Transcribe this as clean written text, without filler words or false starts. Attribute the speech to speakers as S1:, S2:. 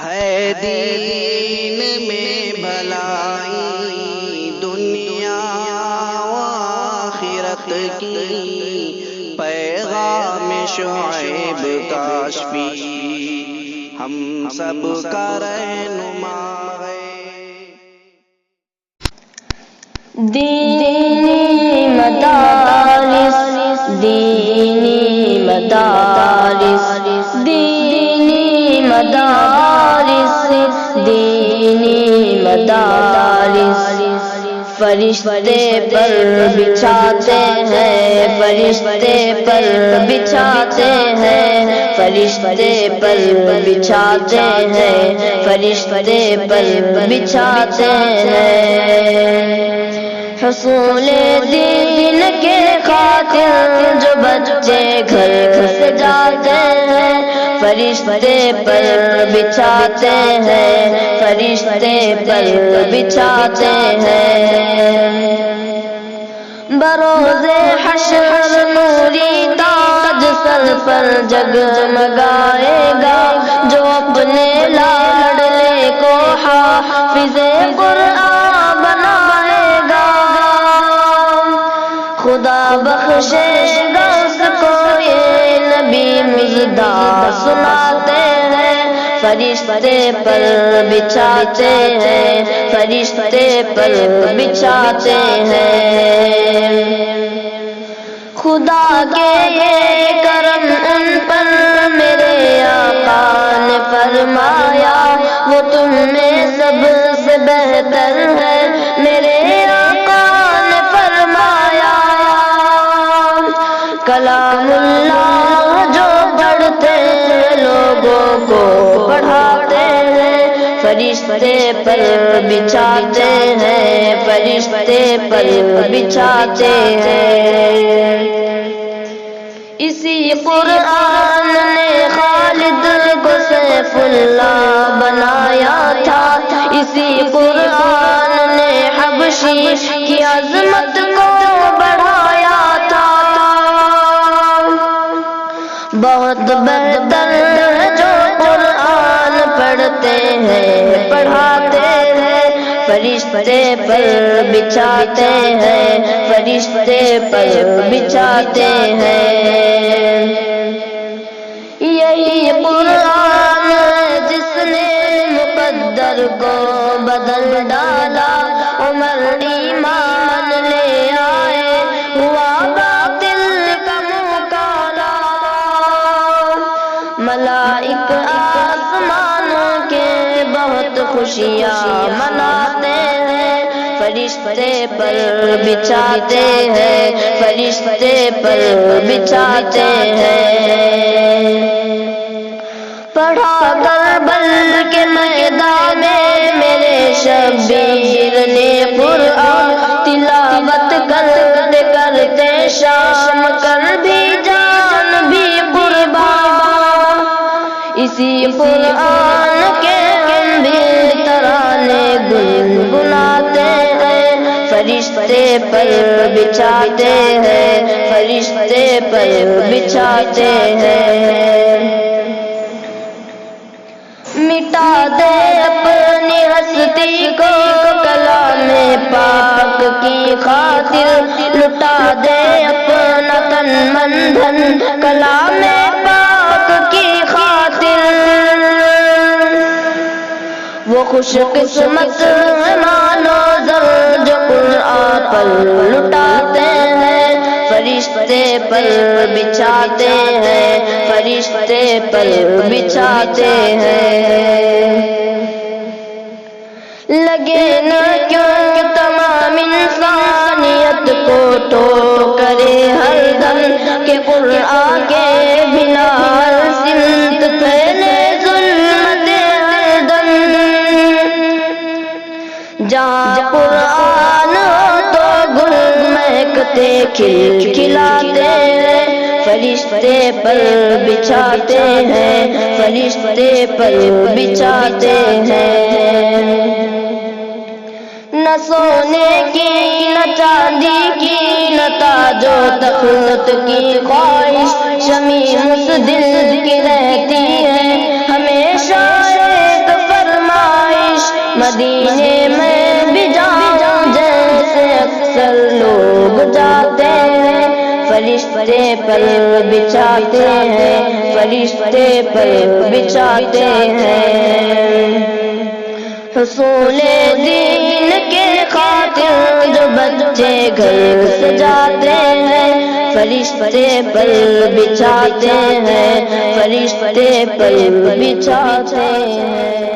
S1: ہے دین میں بھلائی دنیا و آخرت کی، پیغام شعیب کاشفی ہم سب کا رہنما ہے۔
S2: دینی مدارس، دینی مدارس، دینی مدارس، دینی مدارس، فرشتے پر بچھاتے ہیں، فرشتے پر بچھاتے ہیں، فرشتے پر بچھاتے ہیں، فرشتے پر بچھاتے ہیں۔ حصول دین کے خاطر جو بچے گھر سے جاتے ہیں، فرشتے پر بچھاتے ہیں، فرشتے پر بچھاتے ہیں۔ بروز حشر نوری تاج سر پر جگمگائے گا، جو اپنے لاڈلے کو حافظ قرآن بنائے گا، خدا بخشے گا اس کو یہ نبی مژدہ سناتے ہیں۔ فرشتے پر بچھاتے ہیں، فرشتے پر بچھاتے ہیں۔ خدا کے یہ کرم ان پر میرے آقا نے فرمایا، وہ تم میں سب سے بہتر ہے، میرے آقا نے فرمایا۔ کلام اللہ جو پڑھتے ہیں لوگوں کو پڑھاتے ہیں، فرشتے پر بچھاتے ہیں، فرشتے پر بچھاتے ہیں۔ اسی قرآن نے خالد کو سیف اللہ بنایا تھا، اسی قرآن نے حبشی کی عظمت کو بڑھایا تھا۔ بہت بہتر ہے جو قرآن پڑھتے ہیں، پڑھاتے ہیں، فرشتے پر بچھاتے ہیں، فرشتے پر بچھاتے ہیں۔ یہی قرآن ہے جس نے مقدر کو بدل ڈالا، عمر ایمان لے آئے، ہوا باطل کا منہ کالا۔ ملائک آسمانوں کے بہت خوشیاں مناتے ہیں، فرشتے پر بچھاتے ہیں، فرشتے پر بچھاتے ہیں۔ پڑھا کربلا کے میدان میں میرے شبیر نے قرآن، تلاوت کرتے کرتے شام کر بھی جان بھی قربان۔ اسی قرآن کے ہم بھی ترانے گنگناتے ہیں، فرشتے پر بچھاتے ہیں، فرشتے پر بچھاتے ہیں۔ مٹا دے اپنی ہستی کو کلام پاک کی خاطر، لٹا دے اپنا تن من دھن کلام پاک کی خاطر۔ وہ خوش قسمت مانو زر جو قرآن پر لٹاتے ہیں، فرشتے پر بچھاتے ہیں، فرشتے پر بچھاتے ہیں۔ لگے نہ کیوں تمام انسانیت کو ٹوٹ کرے ہر دم، کہ قرآن کے بنا ہر سمت پھیلے ظلمت ہر دم۔ جہاں قرآن ہو تو گل مہکتے کھل کھلاتے ہیں، فرشتے پر بچھاتے ہیں، فرشتے پر بچھاتے ہیں۔ نہ سونے کی نہ چاندی کی نہ تاج و تخت کی خواہش، شمیم اس دل کی رہتی ہے ہمیشہ ایک مدینے میں بھی جاؤں جیسے اکثر لوگ جاتے ہیں، فرشتے پر بچھاتے ہیں، فرشتے پر بچھاتے ہیں۔ حصول دین کے خاطر جو بچے گھر سجاتے ہیں، فرشتے پر بچھاتے ہیں، فرشتے پر بچھاتے ہیں۔